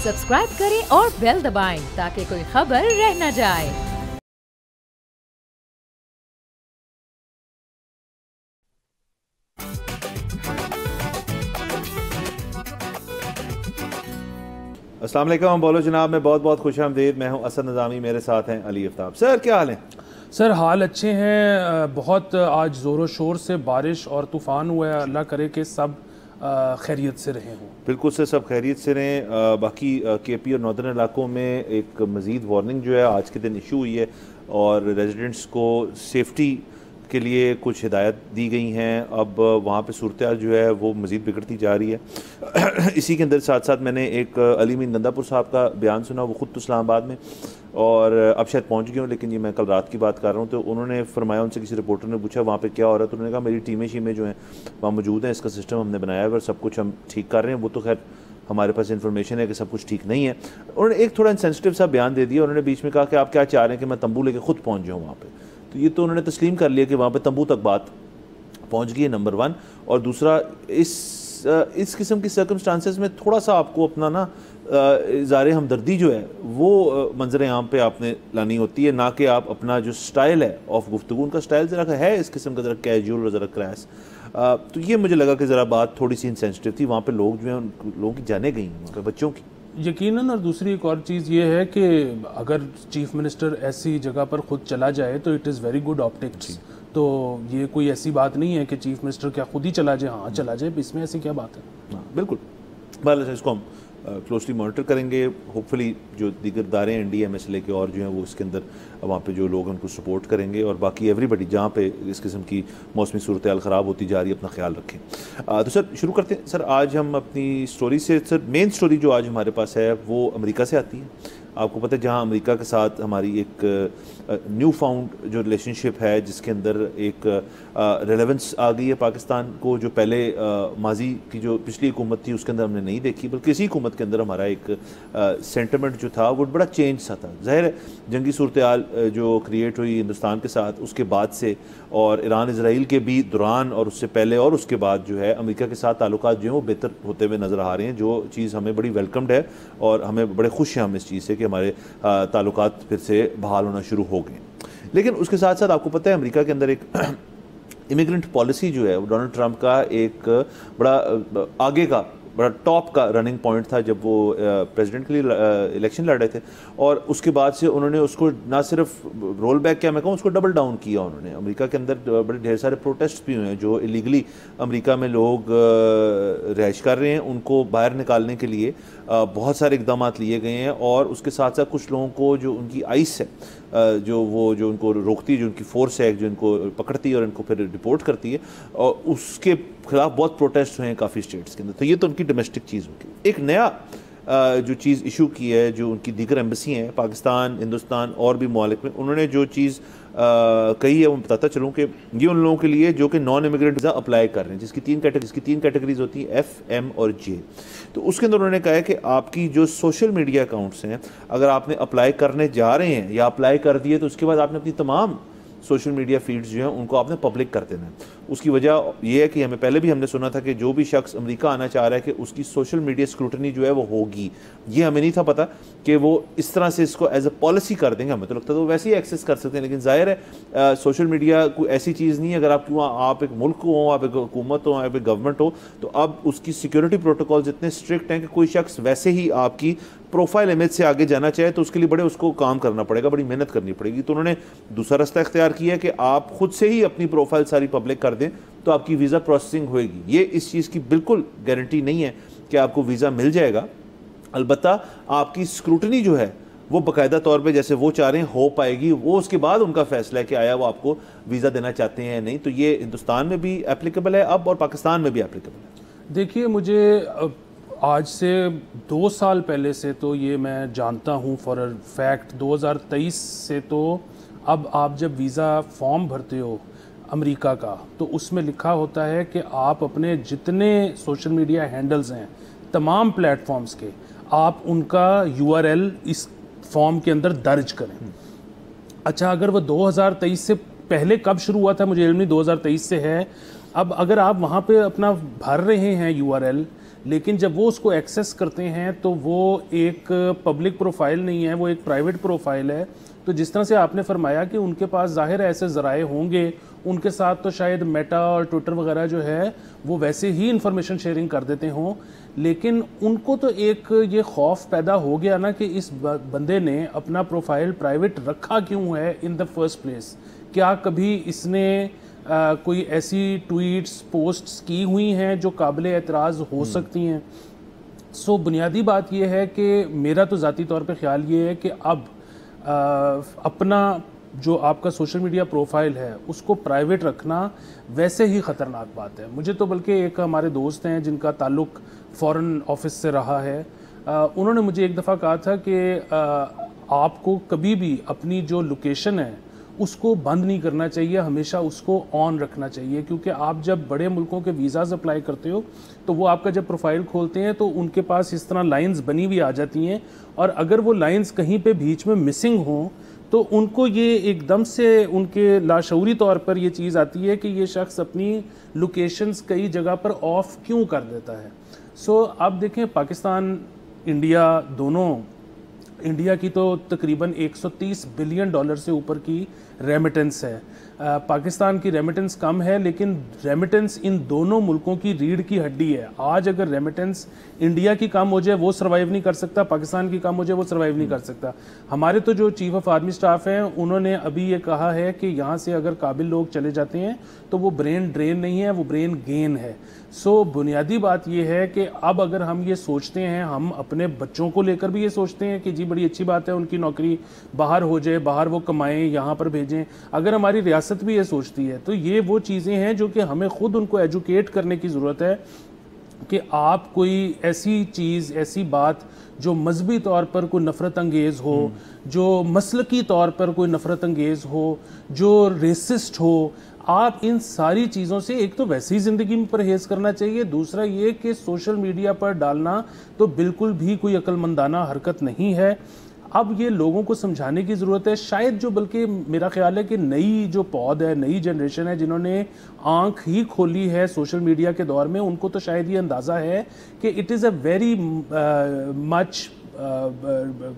Subscribe करें और bell दबाएं ताकि कोई खबर रह न जाए। अस्सलाम वालेकुम, बोलो जनाब। मैं बहुत बहुत खुश आमदीद। मैं हूं असद निज़ामी, मेरे साथ हैं अली आफ्ताब। सर क्या हाल है? सर हाल अच्छे हैं। बहुत आज ज़ोरों शोर से बारिश और तूफ़ान हुआ है। अल्लाह करे कि सब खैरियत से रहे हों। बिल्कुल सर, सब खैरियत से रहें। बाकी केपी और नॉर्दर्न इलाकों में एक मज़ीद वार्निंग जो है आज के दिन इशू हुई है और रेजिडेंट्स को सेफ्टी के लिए कुछ हिदायत दी गई हैं। अब वहाँ पे सूरत जो है वो मज़ीद बिगड़ती जा रही है। इसी के अंदर साथ साथ मैंने एक अली मीन नंदापुर साहब का बयान सुना, वो ख़ुद तो इस्लामाबाद में और अब शायद पहुँच गए हूँ, लेकिन ये मैं कल रात की बात कर रहा हूँ। तो उन्होंने फरमाया, उनसे किसी रिपोर्टर ने पूछा वहाँ पे क्या हो रहा है, तो उन्होंने कहा मेरी टीमें जो हैं वहाँ मौजूद हैं, इसका सिस्टम हमने बनाया है और सब कुछ हम ठीक कर रहे हैं। वो तो खैर हमारे पास इन्फॉर्मेशन है कि सब कुछ ठीक नहीं है। उन्होंने एक थोड़ा इंसेंसिटिव सा बयान दे दिया। उन्होंने बीच में कहा कि आप क्या चाह रहे हैं कि मैं तंबू लेके खुद पहुँच जाऊँ वहाँ पर। तो ये तो उन्होंने तस्लीम कर लिया कि वहाँ पे तंबू तक बात पहुँच गई है, नंबर वन। और दूसरा, इस किस्म की सर्कमस्टांसेस में थोड़ा सा आपको अपना ना इज़ारे हमदर्दी जो है वो मंजर आम पे आपने लानी होती है, ना कि आप अपना जो स्टाइल है ऑफ गुफ्तगू, उनका स्टाइल ज़रा है इस किस्म का, ज़रा कैजुअल और ज़रा क्रैस। तो ये मुझे लगा कि ज़रा बात थोड़ी सी इंसेंसिटिव थी। वहाँ पे लोग जो हैं, उन लोगों की जाने गई वहाँ पे, बच्चों की। यकीनन। और दूसरी एक और चीज़ ये है कि अगर चीफ मिनिस्टर ऐसी जगह पर खुद चला जाए तो it is very good optics. तो ये कोई ऐसी बात नहीं है कि चीफ मिनिस्टर क्या खुद ही चला जाए। हाँ चला जाए, इसमें ऐसी क्या बात है? हाँ बिल्कुल। बहरहाल इसको हम क्लोजली मॉनिटर करेंगे। होपफुली जो दीगर इदारे हैं NDMA के और जो हैं वो इसके अंदर वहाँ पे जो लोग उनको सपोर्ट करेंगे और बाकी एवरीबडी जहाँ पे इस किस्म की मौसमी सूरत हाल ख़राब होती जा रही है अपना ख्याल रखें। तो सर शुरू करते हैं। सर आज हम अपनी स्टोरी से, सर मेन स्टोरी जो आज हमारे पास है वो अमेरिका से आती है। आपको पता है जहाँ अमेरिका के साथ हमारी एक न्यू फाउंड जो रिलेशनशिप है, जिसके अंदर एक रेलेवेंस आ गई है पाकिस्तान को, जो पहले माजी की जो पिछली हुकूमत थी उसके अंदर हमने नहीं देखी, बल्कि इसी हुकूमत के अंदर हमारा एक सेंटिमेंट जो था वो बड़ा चेंज सा था। ज़ाहिर है जंगी सूरत हाल जो क्रिएट हुई हिंदुस्तान के साथ उसके बाद से, और ईरान इसराइल के भी दौरान और उससे पहले और उसके बाद जो है अमेरिका के साथ ताल्लुकात जो हैं वो बेहतर होते हुए नज़र आ रहे हैं, जो चीज़ हमें बड़ी वेलकम्ड है और हमें बड़े खुश हैं हम इस चीज़ से कि हमारे ताल्लुकात फिर से बहाल होना शुरू हो गए। लेकिन उसके साथ साथ आपको पता है अमेरिका के अंदर एक इमिग्रेंट पॉलिसी जो है वो डोनाल्ड ट्रंप का एक बड़ा आगे का बड़ा टॉप का रनिंग पॉइंट था जब वो प्रेसिडेंट के लिए इलेक्शन लड़ रहे थे। और उसके बाद से उन्होंने उसको ना सिर्फ रोल बैक किया, मैं कहूँ उसको डबल डाउन किया उन्होंने। अमेरिका के अंदर बड़े ढेर सारे प्रोटेस्ट भी हुए हैं, जो इलीगली अमेरिका में लोग रिहाइश कर रहे हैं, उनको बाहर निकालने के लिए बहुत सारे इकदाम लिए गए हैं। और उसके साथ साथ कुछ लोगों को जो उनकी आइस है, जो उनको रोकती है, जो उनकी फोर्स है, जो इनको पकड़ती है और इनको फिर रिपोर्ट करती है, और उसके खिलाफ बहुत प्रोटेस्ट हुए हैं काफ़ी स्टेट्स के अंदर। तो ये तो उनकी डोमेस्टिक चीज़ होगी। एक नया जो चीज़ इशू की है, जो उनकी दीगर एम्बेसी हैं पाकिस्तान, हिंदुस्तान और भी ममालिक में, उन्होंने जो चीज़ कही है वो बताता चलूँ कि ये उन लोगों के लिए जो कि नॉन इमिग्रेंट वीज़ा अप्लाई कर रहे हैं, जिसकी तीन कैटेगरीज होती हैं, F, M और J। तो उसके अंदर उन्होंने कहा है कि आपकी जो सोशल मीडिया अकाउंट्स हैं, अगर आपने अप्लाई करने जा रहे हैं या अप्लाई कर दिए, तो उसके बाद आपने अपनी तमाम सोशल मीडिया फीड्स जो हैं उनको आपने पब्लिक कर देना है। उसकी वजह यह है कि हमें पहले भी हमने सुना था कि जो भी शख्स अमेरिका आना चाह रहा है कि उसकी सोशल मीडिया स्क्रूटनी जो है वो होगी। ये हमें नहीं था पता कि वो इस तरह से इसको एज अ पॉलिसी कर देंगे। हमें तो लगता था वो वैसे ही एक्सेस कर सकते हैं, लेकिन जाहिर है सोशल मीडिया कोई ऐसी चीज़ नहीं है। अगर आप एक मुल्क हो, आप एक हुकूमत हो, आप एक गवर्नमेंट हो, तो अब उसकी सिक्योरिटी प्रोटोकॉल्स इतने स्ट्रिक्ट हैं कि कोई शख्स वैसे ही आपकी प्रोफाइल इमेज से आगे जाना चाहे तो उसके लिए बड़े उसको काम करना पड़ेगा, बड़ी मेहनत करनी पड़ेगी। तो उन्होंने दूसरा रास्ता इख्तियार किया है कि आप खुद से ही अपनी प्रोफाइल सारी पब्लिक कर दें तो आपकी वीज़ा प्रोसेसिंग होएगी। ये इस चीज़ की बिल्कुल गारंटी नहीं है कि आपको वीज़ा मिल जाएगा, अलबत्ता आपकी स्क्रूटनी जो है वो बाकायदा तौर पे जैसे वो चाह रहे हैं हो पाएगी। वो उसके बाद उनका फैसला है कि आया वो आपको वीज़ा देना चाहते हैं या नहीं। तो ये हिंदुस्तान में भी एप्लीकेबल है अब और पाकिस्तान में भी एप्लीकेबल है। देखिए, मुझे आज से 2 साल पहले से तो ये मैं जानता हूँ फॉर अ फैक्ट, 2023 से तो अब आप जब वीज़ा फॉर्म भरते हो अमेरिका का, तो उसमें लिखा होता है कि आप अपने जितने सोशल मीडिया हैंडल्स हैं तमाम प्लेटफॉर्म्स के, आप उनका URL इस फॉर्म के अंदर दर्ज करें। अच्छा, अगर वो 2023 से पहले कब शुरू हुआ था मुझे इल्म नहीं, 2023 से है। अब अगर आप वहाँ पे अपना भर रहे हैं URL, लेकिन जब वो उसको एक्सेस करते हैं तो वो एक पब्लिक प्रोफाइल नहीं है, वो एक प्राइवेट प्रोफाइल है। तो जिस तरह से आपने फरमाया कि उनके पास ज़ाहिर है ऐसे ज़राए होंगे, उनके साथ तो शायद मेटा और ट्विटर वगैरह जो है वो वैसे ही इंफॉर्मेशन शेयरिंग कर देते हों, लेकिन उनको तो एक ये खौफ पैदा हो गया ना कि इस बंदे ने अपना प्रोफाइल प्राइवेट रखा क्यों है इन द फर्स्ट प्लेस। क्या कभी इसने कोई ऐसी ट्वीट्स पोस्ट्स की हुई हैं जो काबिल एतराज़ हो सकती हैं। सो बुनियादी बात यह है कि मेरा तो ज़ाती तौर पे ख्याल ये है कि अब अपना जो आपका सोशल मीडिया प्रोफाइल है उसको प्राइवेट रखना वैसे ही ख़तरनाक बात है। मुझे तो बल्कि एक हमारे दोस्त हैं जिनका ताल्लुक़ फ़ॉरेन ऑफिस से रहा है, उन्होंने मुझे एक दफ़ा कहा था कि आपको कभी भी अपनी जो लोकेशन है उसको बंद नहीं करना चाहिए, हमेशा उसको ऑन रखना चाहिए, क्योंकि आप जब बड़े मुल्कों के वीज़ाज़ अप्लाई करते हो तो वो आपका जब प्रोफाइल खोलते हैं तो उनके पास इस तरह लाइंस बनी हुई आ जाती हैं, और अगर वो लाइंस कहीं पे बीच में मिसिंग हों तो उनको ये एकदम से उनके लाशऊरी तौर पर ये चीज़ आती है कि ये शख्स अपनी लोकेशंस कई जगह पर ऑफ क्यों कर देता है। सो अब देखें, पाकिस्तान इंडिया दोनों, इंडिया की तो तकरीबन 130 बिलियन डॉलर से ऊपर की रेमिटेंस है, पाकिस्तान की रेमिटेंस कम है, लेकिन रेमिटेंस इन दोनों मुल्कों की रीढ़ की हड्डी है। आज अगर रेमिटेंस इंडिया की कम हो जाए वो सर्वाइव नहीं कर सकता, पाकिस्तान की कम हो जाए वो सर्वाइव नहीं कर सकता। हमारे तो जो चीफ ऑफ आर्मी स्टाफ हैं उन्होंने अभी ये कहा है कि यहाँ से अगर काबिल लोग चले जाते हैं तो वो ब्रेन ड्रेन नहीं है, वो ब्रेन गेन है। सो बुनियादी बात यह है कि अब अगर हम ये सोचते हैं, हम अपने बच्चों को लेकर भी ये सोचते हैं कि जी बड़ी अच्छी बात है उनकी नौकरी बाहर हो जाए, बाहर वो कमाएं, यहाँ पर भेजें, अगर हमारी रियासत भी ये सोचती है तो ये वो चीज़ें हैं जो कि हमें खुद उनको एजुकेट करने की ज़रूरत है कि आप कोई ऐसी चीज़, ऐसी बात जो मजहबी तौर पर कोई नफ़रत अंगेज़ हो, जो मसलकी तौर पर कोई नफ़रत अंगेज़ हो, जो रेसिस्ट हो, आप इन सारी चीज़ों से एक तो वैसे ही ज़िंदगी में परहेज़ करना चाहिए, दूसरा ये कि सोशल मीडिया पर डालना तो बिल्कुल भी कोई अक्लमंदाना हरकत नहीं है। अब ये लोगों को समझाने की ज़रूरत है, शायद जो, बल्कि मेरा ख्याल है कि नई जो पौध है, नई जनरेशन है जिन्होंने आंख ही खोली है सोशल मीडिया के दौर में, उनको तो शायद ये अंदाज़ा है कि it is a very much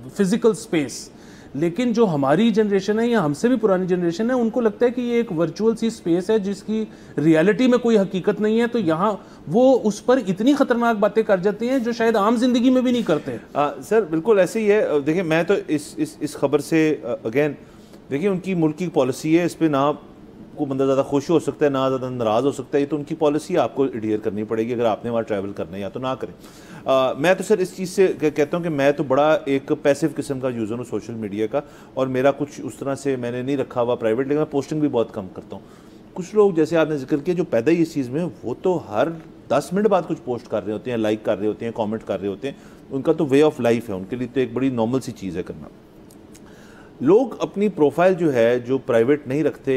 physical space. लेकिन जो हमारी जनरेशन है या हमसे भी पुरानी जनरेशन है उनको लगता है कि ये एक वर्चुअल सी स्पेस है जिसकी रियलिटी में कोई हकीकत नहीं है, तो यहाँ वो उस पर इतनी ख़तरनाक बातें कर जाते हैं जो शायद आम जिंदगी में भी नहीं करते। सर बिल्कुल ऐसे ही है। देखिए मैं तो इस खबर से अगेन, देखिए उनकी मुल्क की पॉलिसी है, इस पर ना को बंदा ज़्यादा खुश हो सकता है ना ज़्यादा नाराज़ हो सकता है, ये तो उनकी पॉलिसी आपको एडहियर करनी पड़ेगी अगर आपने वहाँ ट्रैवल करना है, या तो ना करें। मैं तो सर इस चीज़ से कहता हूँ कि मैं तो बड़ा एक पैसिव किस्म का यूज़र हूँ सोशल मीडिया का, और मेरा कुछ उस तरह से मैंने नहीं रखा हुआ प्राइवेट, लेकिन मैं पोस्टिंग भी बहुत कम करता हूँ। कुछ लोग जैसे आपने जिक्र किया जो पैदा ही इस चीज़ में, वो तो हर 10 मिनट बाद कुछ पोस्ट कर रहे होते हैं, लाइक कर रहे होते हैं, कॉमेंट कर रहे होते हैं, उनका तो वे ऑफ लाइफ है, उनके लिए तो एक बड़ी नॉर्मल सी चीज़ है करना। लोग अपनी प्रोफाइल जो है जो प्राइवेट नहीं रखते,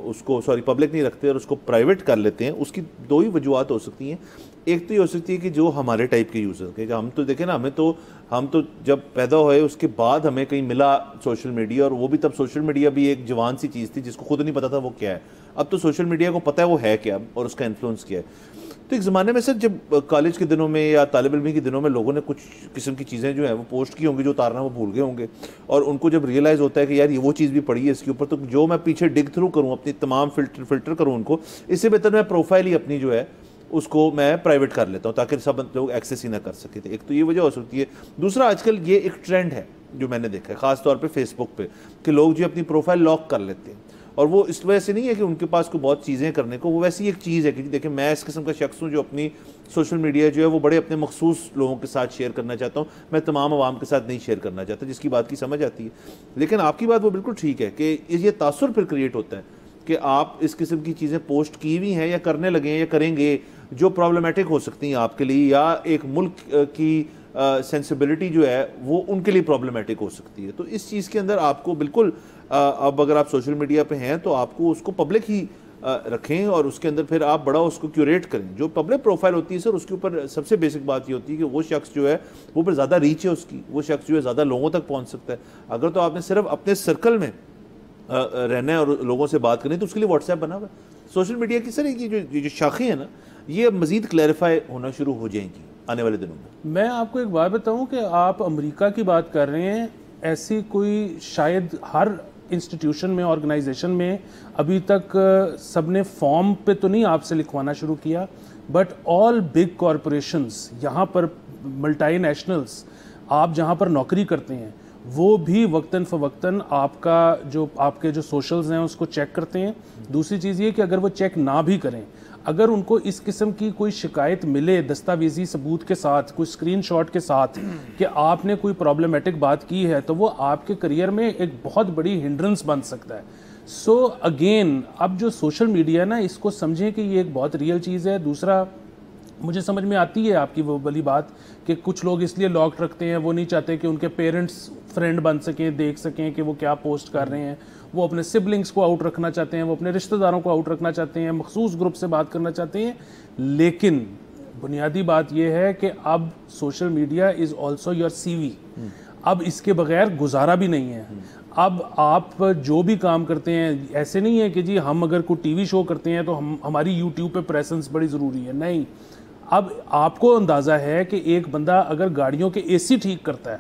उसको सॉरी पब्लिक नहीं रखते और उसको प्राइवेट कर लेते हैं, उसकी दो ही वजूहत हो सकती हैं। एक तो ये हो सकती है कि जो हमारे टाइप के यूज़र के, हम तो देखें ना, हम तो जब पैदा हुए उसके बाद हमें कहीं मिला सोशल मीडिया, और वो भी तब सोशल मीडिया भी एक जवान सी चीज़ थी जिसको खुद नहीं पता था वो क्या है। अब तो सोशल मीडिया को पता है वो है क्या और उसका इन्फ्लुएंस क्या है। तो एक ज़माने में सर जब कॉलेज के दिनों में या तालिब इल्मी के दिनों में लोगों ने कुछ किस्म की चीज़ें जो है वो पोस्ट की होंगी, जो उतारना वो भूल गए होंगे, और उनको जब रियलाइज़ होता है कि यार ये वो चीज़ भी पड़ी है इसके ऊपर, तो जो मैं पीछे डिग थ्रू करूँ, अपनी तमाम फिल्टर करूँ उनको, इससे बेहतर मैं प्रोफाइल ही अपनी जो है उसको मैं प्राइवेट कर लेता हूँ ताकि सब लोग एक्सेस ही ना कर सके। एक तो ये वजह हो सकती है। दूसरा, आजकल ये एक ट्रेंड है जो मैंने देखा है ख़ास तौर पे फेसबुक पे, कि लोग जो अपनी प्रोफाइल लॉक कर लेते हैं, और वो इस वजह से नहीं है कि उनके पास कोई बहुत चीज़ें करने को, वो वैसी एक चीज़ है कि देखिए मैं इस किस्म का शख्स हूँ जो अपनी सोशल मीडिया जो है वो बड़े अपने मखसूस लोगों के साथ शेयर करना चाहता हूँ, मैं तमाम आवाम के साथ नहीं शेयर करना चाहता, जिसकी बात की समझ आती है। लेकिन आपकी बात वो बिल्कुल ठीक है कि ये तासुर फिर क्रिएट होता है कि आप इस किस्म की चीज़ें पोस्ट की हुई हैं या करने लगे हैं या करेंगे जो प्रॉब्लमेटिक हो सकती हैं आपके लिए, या एक मुल्क की सेंसिबिलिटी जो है वो उनके लिए प्रॉब्लमेटिक हो सकती है। तो इस चीज़ के अंदर आपको बिल्कुल अब अगर आप सोशल मीडिया पे हैं तो आपको उसको पब्लिक ही रखें, और उसके अंदर फिर आप बड़ा उसको क्यूरेट करें। जो पब्लिक प्रोफाइल होती है सर, उसके ऊपर सबसे बेसिक बात ये होती है कि वो शख्स जो है वो पर ज़्यादा रीच है उसकी, वो शख्स जो है ज़्यादा लोगों तक पहुँच सकता है। अगर तो आपने सिर्फ अपने सर्कल में रहना है और लोगों से बात करनी है तो उसके लिए व्हाट्सएप बना हुआ है। सोशल मीडिया की सर ये जो शाखें हैं ना, ये मज़ीद क्लैरिफाई होना शुरू हो जाएंगी आने वाले दिनों में। मैं आपको एक बात बताऊं कि आप अमेरिका की बात कर रहे हैं, ऐसी कोई शायद हर इंस्टीट्यूशन में, ऑर्गेनाइजेशन में अभी तक सबने फॉर्म पे तो नहीं आपसे लिखवाना शुरू किया, बट ऑल बिग कॉरपोरेशंस, यहाँ पर मल्टीनेशनल्स, आप जहाँ पर नौकरी करते हैं वो भी वक्तन फ़वक्तन आपके जो सोशल्स हैं उसको चेक करते हैं। दूसरी चीज़ ये कि अगर वो चेक ना भी करें, अगर उनको इस किस्म की कोई शिकायत मिले दस्तावेजी सबूत के साथ, कोई स्क्रीनशॉट के साथ कि आपने कोई प्रॉब्लमेटिक बात की है, तो वो आपके करियर में एक बहुत बड़ी हिंड्रेंस बन सकता है। सो अगेन, अब जो सोशल मीडिया ना, इसको समझें कि ये एक बहुत रियल चीज़ है। दूसरा, मुझे समझ में आती है आपकी वो वाली बात कि कुछ लोग इसलिए लॉक्ड रखते हैं, वो नहीं चाहते कि उनके पेरेंट्स फ्रेंड बन सकें, देख सकें कि वो क्या पोस्ट कर रहे हैं। वो अपने सिबलिंग्स को आउट रखना चाहते हैं, वो अपने रिश्तेदारों को आउट रखना चाहते हैं, मखसूस ग्रुप से बात करना चाहते हैं। लेकिन बुनियादी बात यह है कि अब social media is also your CV। अब इसके बगैर गुजारा भी नहीं है। अब आप जो भी काम करते हैं, ऐसे नहीं है कि जी हम अगर कोई TV शो करते हैं तो हमारी YouTube पे प्रेजेंस बड़ी ज़रूरी है, नहीं। अब आपको अंदाज़ा है कि एक बंदा अगर गाड़ियों के AC ठीक करता है,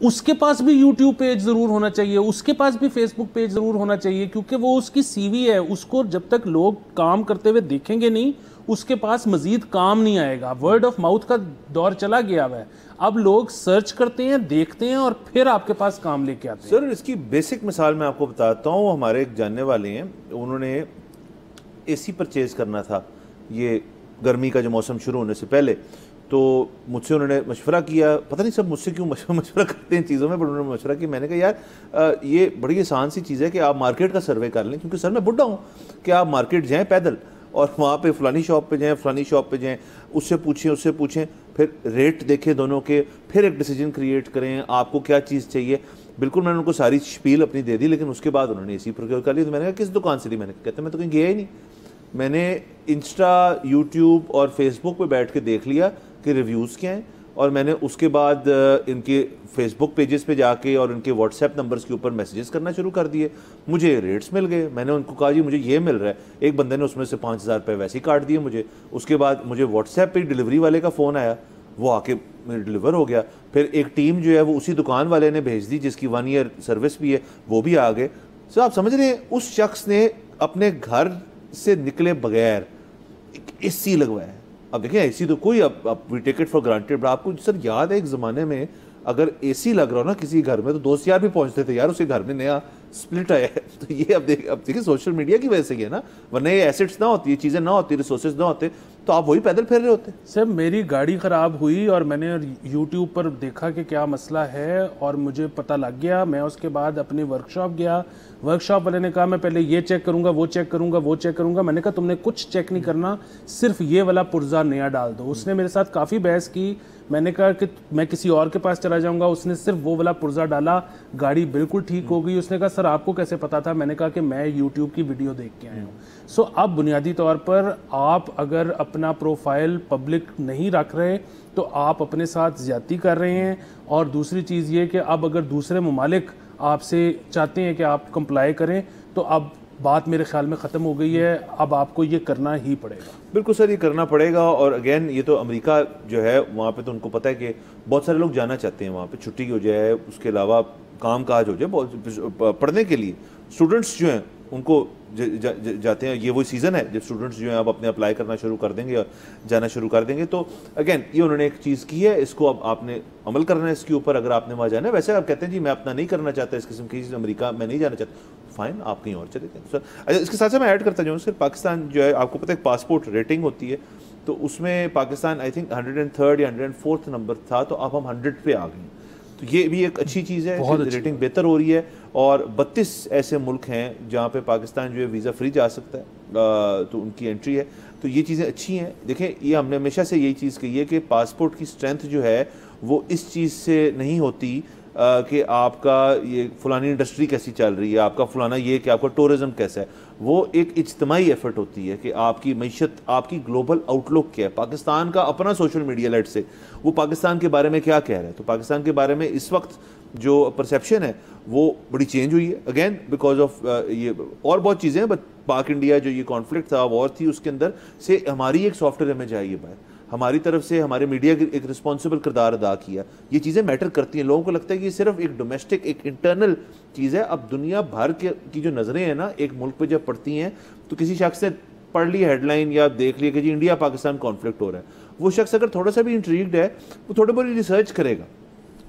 उसके पास भी YouTube पेज ज़रूर होना चाहिए, उसके पास भी Facebook पेज ज़रूर होना चाहिए, क्योंकि वो उसकी CV है। उसको जब तक लोग काम करते हुए देखेंगे नहीं, उसके पास मज़ीद काम नहीं आएगा। वर्ड ऑफ माउथ का दौर चला गया हुआ है। अब लोग सर्च करते हैं, देखते हैं और फिर आपके पास काम लेके आते हैं। सर, इसकी बेसिक मिसाल मैं आपको बताता हूँ। हमारे एक जानने वाले हैं, उन्होंने AC परचेज करना था ये गर्मी का जो मौसम शुरू होने से पहले, तो मुझसे उन्होंने मशवरा किया। पता नहीं सब मुझसे क्यों मशवरा करते हैं चीज़ों में, पर उन्होंने मशवरा किया। मैंने कहा यार ये बड़ी आसान सी चीज़ है कि आप मार्केट का सर्वे कर लें, क्योंकि सर मैं बुढ़ा हूँ कि आप मार्केट जाएँ पैदल और वहाँ पे फ़लानी शॉप पे जाएँ, फ़लानी शॉप पे जाएँ, उससे पूछें, फिर रेट देखें दोनों के, फिर एक डिसीजन क्रिएट करें आपको क्या चीज़ चाहिए। बिल्कुल मैंने उनको सारी स्पील अपनी दे दी, लेकिन उसके बाद उन्होंने AC प्रोक्योर कर ली। तो मैंने कहा किस दुकान से ली? मैंने कहते मैं तो कहीं गया ही नहीं। मैंने इंस्टा, यूट्यूब और फेसबुक पे बैठ के देख लिया कि रिव्यूज़ क्या हैं, और मैंने उसके बाद इनके फेसबुक पेजेस पे जाके और इनके व्हाट्सएप नंबर्स के ऊपर मैसेजेस करना शुरू कर दिए। मुझे रेट्स मिल गए। मैंने उनको कहा जी मुझे ये मिल रहा है। एक बंदे ने उसमें से 5,000 रुपये वैसे ही काट दिए मुझे। उसके बाद मुझे व्हाट्सएप पे डिलीवरी वाले का फ़ोन आया, वो आके मेरे डिलीवर हो गया। फिर एक टीम जो है वो उसी दुकान वाले ने भेज दी जिसकी 1 ईयर सर्विस भी है, वो भी आ गए। सो आप समझ रहे हैं, उस शख्स ने अपने घर से निकले बगैर AC लगवाया है। अब देखिए AC तो कोई अब we take it for granted, but आपको सर याद है एक ज़माने में अगर AC लग रहा हो ना किसी घर में तो दोस्त यार भी पहुंचते थे, यार उसके घर में नया स्प्लिट आया है। तो ये अब देखिए सोशल मीडिया की वजह से ही है ना, वरना ये एसेट्स ना होती, ये चीज़ें ना होती, रिसोर्सेज ना होते तो आप वही पैदल फिर रहे होते। सर मेरी गाड़ी ख़राब हुई और मैंने YouTube पर देखा कि क्या मसला है और मुझे पता लग गया। मैं उसके बाद अपने वर्कशॉप गया, वर्कशॉप वाले ने कहा मैं पहले ये चेक करूंगा, वो चेक करूंगा, वो चेक करूंगा। मैंने कहा तुमने कुछ चेक नहीं करना, सिर्फ ये वाला पुर्जा नया डाल दो। उसने मेरे साथ काफ़ी बहस की। मैंने कहा कि मैं किसी और के पास चला जाऊंगा। उसने सिर्फ वो वाला पुर्जा डाला, गाड़ी बिल्कुल ठीक हो गई। उसने कहा सर आपको कैसे पता था? मैंने कहा कि मैं YouTube की वीडियो देख के आया हूँ। सो अब बुनियादी तौर पर आप अगर अपना प्रोफाइल पब्लिक नहीं रख रहे तो आप अपने साथ ज़्यादती कर रहे हैं। और दूसरी चीज़ ये कि अब अगर दूसरे ममालिक आपसे चाहते हैं कि आप कंप्लाई करें तो अब बात मेरे ख्याल में ख़त्म हो गई है। अब आपको ये करना ही पड़ेगा। बिल्कुल सर, ये करना पड़ेगा। और अगेन ये तो अमेरिका जो है वहाँ पे तो उनको पता है कि बहुत सारे लोग जाना चाहते हैं वहाँ पे, छुट्टी हो जाए, उसके अलावा काम काज हो जाए, बहुत पढ़ने के लिए स्टूडेंट्स जो हैं उनको जाते हैं। ये वही सीज़न है जब स्टूडेंट्स जो हैं अब अपने अप्लाई करना शुरू कर देंगे और जाना शुरू कर देंगे। तो अगेन ये उन्होंने एक चीज़ की है, इसको अब आपने अमल करना है इसके ऊपर। अगर आपने वहाँ जाना है, वैसे आप कहते हैं जी मैं अपना नहीं करना चाहता इस किस्म की चीज़, अमेरिका मैं नहीं जाना चाहता, फाइन, आप कहीं और चले जाएं सर। अच्छा, इसके साथ साथ मैं ऐड करता जाऊँ सर, पाकिस्तान जो है आपको पता है पासपोर्ट रेटिंग होती है, तो उसमें पाकिस्तान आई थिंक 103rd या 104th नंबर था, तो अब हम 100 पे आ गए। तो ये भी एक अच्छी चीज़ है, रेटिंग बेहतर हो रही है। और 32 ऐसे मुल्क हैं जहाँ पे पाकिस्तान जो है वीज़ा फ्री जा सकता है, तो उनकी एंट्री है। तो ये चीज़ें अच्छी हैं। देखें, ये हमने हमेशा से यही चीज़ कही है कि पासपोर्ट की स्ट्रेंथ जो है वो इस चीज़ से नहीं होती कि आपका ये फलानी इंडस्ट्री कैसी चल रही है, आपका फलाना ये कि आपका टूरिज़्म कैसा है। वो एक इज्तमाही एफर्ट होती है कि आपकी मईशत, आपकी ग्लोबल आउटलुक क्या है, पाकिस्तान का अपना सोशल मीडिया लेट से वो पाकिस्तान के बारे में क्या कह रहा है। तो पाकिस्तान के बारे में इस वक्त जो परसेप्शन है वो बड़ी चेंज हुई है अगेन बिकॉज ऑफ ये और बहुत चीज़ें हैं, बट पाक इंडिया जो ये कॉन्फ्लिक्ट था, वॉर थी, उसके अंदर से हमारी एक सॉफ्टवेयर इमेज आई है बाहर, हमारी तरफ से हमारे मीडिया एक रिस्पॉन्सिबल किरदार अदा किया। ये चीज़ें मैटर करती हैं। लोगों को लगता है कि ये सिर्फ एक डोमेस्टिक, एक इंटरनल चीज़ है। अब दुनिया भर की जो नज़रें हैं ना एक मुल्क पे जब पड़ती हैं, तो किसी शख्स ने पढ़ ली हेडलाइन या देख लिया कि जी इंडिया पाकिस्तान कॉन्फ्लिक्ट हो रहा है, वो शख्स अगर थोड़ा सा भी इंट्रीग्ड है वो थोड़ी बहुत रिसर्च करेगा,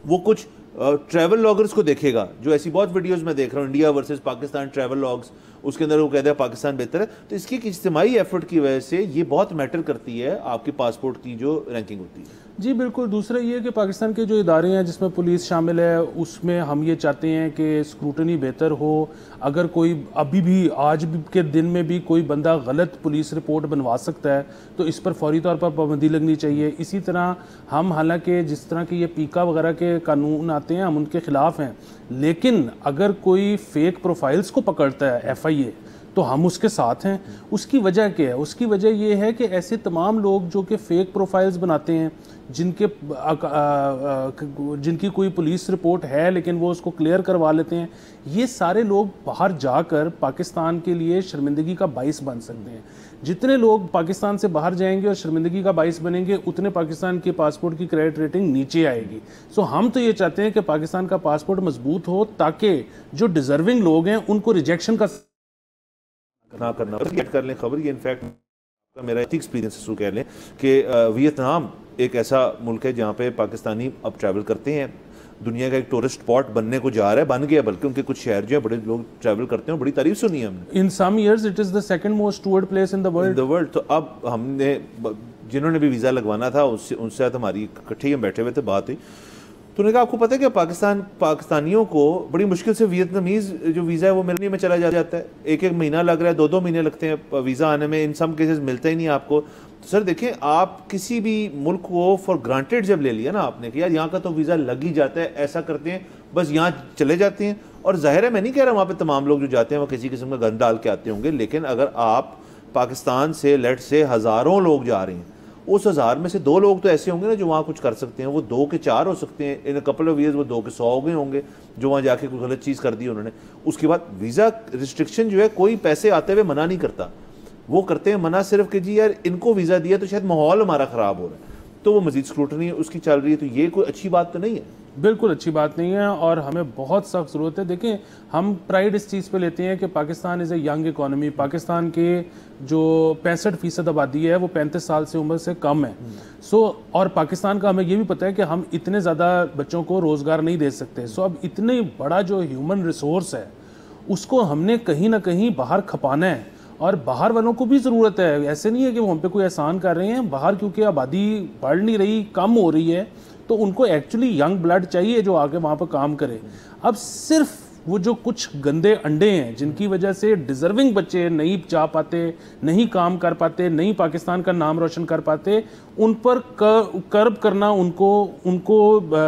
वो कुछ ट्रैवल लॉगर्स को देखेगा, जो ऐसी बहुत वीडियोस मैं देख रहा हूँ, India versus Pakistan travel logs, उसके अंदर वो कहते हैं पाकिस्तान बेहतर है। तो इसकी एक इज्तिमाई एफर्ट की वजह से ये बहुत मैटर करती है आपके पासपोर्ट की जो रैंकिंग होती है। जी बिल्कुल। दूसरा ये कि पाकिस्तान के जो इदारे हैं जिसमें पुलिस शामिल है, उसमें हम ये चाहते हैं कि स्क्रूटनी बेहतर हो। अगर कोई अभी भी आज भी के दिन में भी कोई बंदा गलत पुलिस रिपोर्ट बनवा सकता है तो इस पर फौरी तौर पर पाबंदी लगनी चाहिए। इसी तरह हम, हालांकि जिस तरह के ये पीका वगैरह के कानून आते हैं हम उनके ख़िलाफ़ हैं, लेकिन अगर कोई फेक प्रोफाइल्स को पकड़ता है FIA तो हम उसके साथ हैं। उसकी वजह क्या है? उसकी वजह ये है कि ऐसे तमाम लोग जो कि फ़ेक प्रोफाइल्स बनाते हैं, जिनकी कोई पुलिस रिपोर्ट है लेकिन वो उसको क्लियर करवा लेते हैं, ये सारे लोग बाहर जाकर पाकिस्तान के लिए शर्मिंदगी का बाइस बन सकते हैं। जितने लोग पाकिस्तान से बाहर जाएंगे और शर्मिंदगी का बाइस बनेंगे, उतने पाकिस्तान के पासपोर्ट की क्रेडिट रेटिंग नीचे आएगी। सो हम तो ये चाहते हैं कि पाकिस्तान का पासपोर्ट मजबूत हो ताकि जो डिजर्विंग लोग हैं उनको रिजेक्शन का ना करना कर लें खबर। ये इनफैक्ट मेरा एक्सपीरियंस शुरू कह लें कि वियतनाम एक ऐसा मुल्क है जहाँ पे पाकिस्तानी अब ट्रैवल करते हैं, दुनिया का एक टूरिस्ट स्पॉट बनने को जा रहा है, बन गया, बल्कि उनके कुछ शहर जो है बड़े लोग ट्रैवल करते हैं, बड़ी तारीफ सुनी है हमने। In some years it is the second most toured place in the world. तो अब हमने जिन्होंने भी वीज़ा लगवाना था उनसे साथ हमारी इकट्ठे हम बैठे हुए थे, बात हुई, तो उन्होंने कहा आपको पता है कि पाकिस्तानियों को बड़ी मुश्किल से वियतनामीज़ जो वीज़ा है वो मिलने में चला जाता है, एक महीना लग रहा है, 2 महीने लगते हैं वीज़ा आने में, इन सम केसेस मिलता ही नहीं आपको। तो सर देखें, आप किसी भी मुल्क को फॉर ग्रांटेड जब ले लिया ना आपने कि यार यहाँ का तो वीज़ा लग ही जाता है, ऐसा करते हैं बस यहाँ चले जाते हैं। और जाहिर है मैं नहीं कह रहा वहाँ पे तमाम लोग जो जाते हैं वो किसी किस्म का गंद डाल के आते होंगे, लेकिन अगर आप पाकिस्तान से लेट से हज़ारों लोग जा रहे हैं, उस 1000 में से 2 लोग तो ऐसे होंगे ना जो वहाँ कुछ कर सकते हैं, वो 2 के 4 हो सकते हैं, इन कपल ऑफ ईयर्स वो 2 के 100 हो गए होंगे जो वहाँ जाके कोई गलत चीज़ कर दी उन्होंने। उसके बाद वीज़ा रिस्ट्रिक्शन जो है कोई पैसे आते हुए मना नहीं करता, वो करते हैं मना सिर्फ कि जी यार इनको वीज़ा दिया तो शायद माहौल हमारा ख़राब हो रहा है, तो वो मज़ीद स्क्रूटनी उसकी चल रही है। तो ये कोई अच्छी बात तो नहीं है, बिल्कुल अच्छी बात नहीं है और हमें बहुत सख्त ज़रूरत है। देखें, हम प्राइड इस चीज़ पे लेते हैं कि Pakistan is a young economy. Pakistan के जो 65% आबादी है वो 35 साल से उम्र से कम है। और पाकिस्तान का हमें ये भी पता है कि हम इतने ज़्यादा बच्चों को रोज़गार नहीं दे सकते। अब इतने बड़ा जो ह्यूमन रिसोर्स है उसको हमने कहीं ना कहीं बाहर खपाना है, और बाहर वालों को भी ज़रूरत है। ऐसे नहीं है कि वो हम पे कोई एहसान कर रहे हैं, बाहर क्योंकि आबादी बढ़ नहीं रही, कम हो रही है, तो उनको एक्चुअली यंग ब्लड चाहिए जो आके वहाँ पर काम करे। अब सिर्फ वो जो कुछ गंदे अंडे हैं जिनकी वजह से डिज़र्विंग बच्चे नहीं जा पाते, नहीं काम कर पाते, नहीं पाकिस्तान का नाम रोशन कर पाते, उन पर कर्ब करना, उनको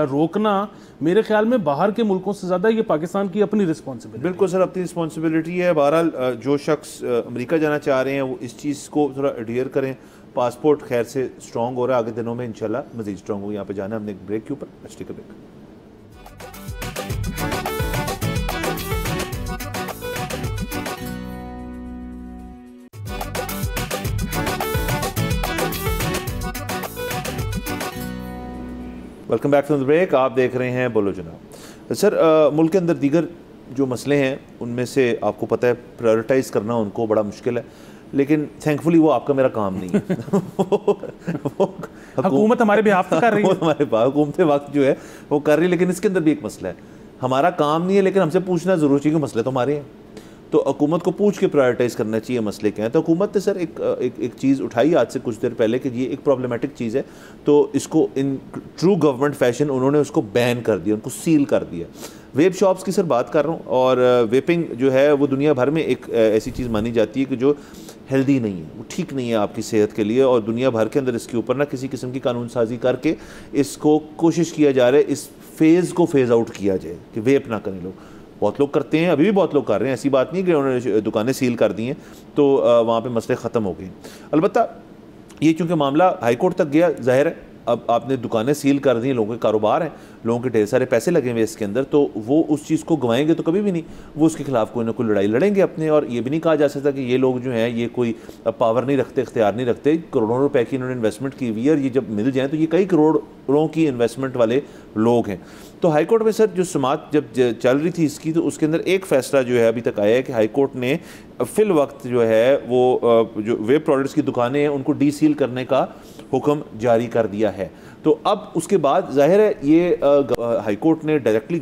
रोकना, मेरे ख्याल में बाहर के मुल्कों से ज़्यादा ये पाकिस्तान की अपनी रिस्पॉन्सिबिलिटी। बिल्कुल सर, अपनी रिस्पॉन्सिबिलिटी है। बहरहाल जो शख्स अमेरिका जाना चाह रहे हैं वो इस चीज़ को थोड़ा एडियर करें। पासपोर्ट खैर से स्ट्रॉन्ग हो रहा है, आगे दिनों में इंशाल्लाह मज़ीद स्ट्रॉन्ग हो। यहाँ पे जाना है हमने एक ब्रेक के ऊपर, अच्छी का break. Welcome back from the break. आप देख रहे हैं बोलो जनाब। सर मुल्क के अंदर दीगर जो मसले हैं उनमें से आपको पता है प्रायोरिटाइज़ करना उनको बड़ा मुश्किल है, लेकिन थैंकफुली वो आपका मेरा काम नहीं है। हुकूमत हमारे बिहाफ कर रही है, हमारे हुकूमत वक्त जो है वो कर रही है, लेकिन इसके अंदर भी एक मसला है, हमारा काम नहीं है लेकिन हमसे पूछना ज़रूर चाहिए कि मसले तो हमारे हैं, तो हुकूमत को पूछ के प्रायोरिटाइज़ करना चाहिए मसले क्या हैं। तो हुकूमत ने सर एक चीज़ उठाई आज से कुछ देर पहले कि ये एक प्रॉब्लमेटिक चीज़ है, तो इसको इन ट्रू गवर्नमेंट फैशन उन्होंने उसको बैन कर दिया, उनको सील कर दिया। वेब शॉप्स की सर बात कर रहा हूँ, और वेपिंग जो है वो दुनिया भर में एक ऐसी चीज़ मानी जाती है कि जो हेल्दी नहीं है, वो ठीक नहीं है आपकी सेहत के लिए, और दुनिया भर के अंदर इसके ऊपर ना किसी किस्म की कानून साजी करके इसको कोशिश किया जा रहा है इस फेज़ को फेज़ आउट किया जाए कि वेप ना करें लोग। बहुत लोग करते हैं, अभी भी बहुत लोग कर रहे हैं, ऐसी बात नहीं कि उन्होंने दुकानें सील कर दी हैं तो वहाँ पे मसले ख़त्म हो गए। अलबत्ता ये चूँकि मामला हाई कोर्ट तक गया, ज़ाहिर है अब आपने दुकानें सील कर दी, लोगों के कारोबार हैं, लोगों के ढेर सारे पैसे लगे हुए इसके अंदर, तो वो उस चीज़ को गंवाएंगे तो कभी भी नहीं, वो उसके खिलाफ कोई ना कोई लड़ाई लड़ेंगे अपने। और ये भी नहीं कहा जा सकता कि ये लोग जो हैं ये कोई पावर नहीं रखते, इख्तियार नहीं रखते, करोड़ों रुपए की इन्होंने इन्वेस्टमेंट की हुई है और ये जब मिल जाए तो ये कई करोड़ों की इन्वेस्टमेंट वाले लोग हैं। तो हाई कोर्ट में सर जो समाअत जब चल रही थी इसकी, तो उसके अंदर एक फ़ैसला जो है अभी तक आया है कि हाई कोर्ट ने फिल वक्त जो है वो जो वेब प्रोडक्ट्स की दुकानें हैं उनको डी सील करने का हुक्म जारी कर दिया है। तो अब उसके बाद जाहिर है ये हाई कोर्ट ने डायरेक्टली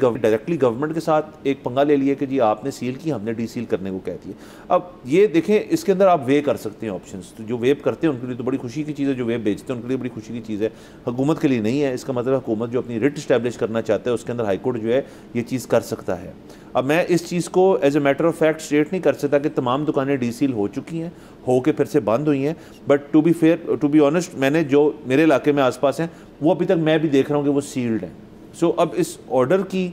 गवर्नमेंट के साथ एक पंगा ले लिया कि जी आपने सील की, हमने डी सील करने को कह दिया। अब ये देखें इसके अंदर आप वे कर सकते हैं ऑप्शंस, तो जो वेब करते हैं उनके लिए तो बड़ी खुशी की चीज़ है, जो वेब बेचते हैं उनके लिए बड़ी खुशी की चीज़ है, हुकूमत के लिए नहीं है। इसका मतलब हुकूमत जो अपनी रिट इस्टेब्लिश करना चाहता है उसके अंदर हाई कोर्ट जो है ये चीज़ कर सकता है। अब मैं इस चीज़ को as a matter of fact state नहीं कर सकता कि तमाम दुकानें डी सील हो चुकी हैं, हो के फिर से बंद हुई हैं, but to be fair, to be honest, मैंने जो मेरे इलाके में आसपास हैं वो अभी तक मैं भी देख रहा हूँ कि वो सील्ड हैं। सो अब इस ऑर्डर की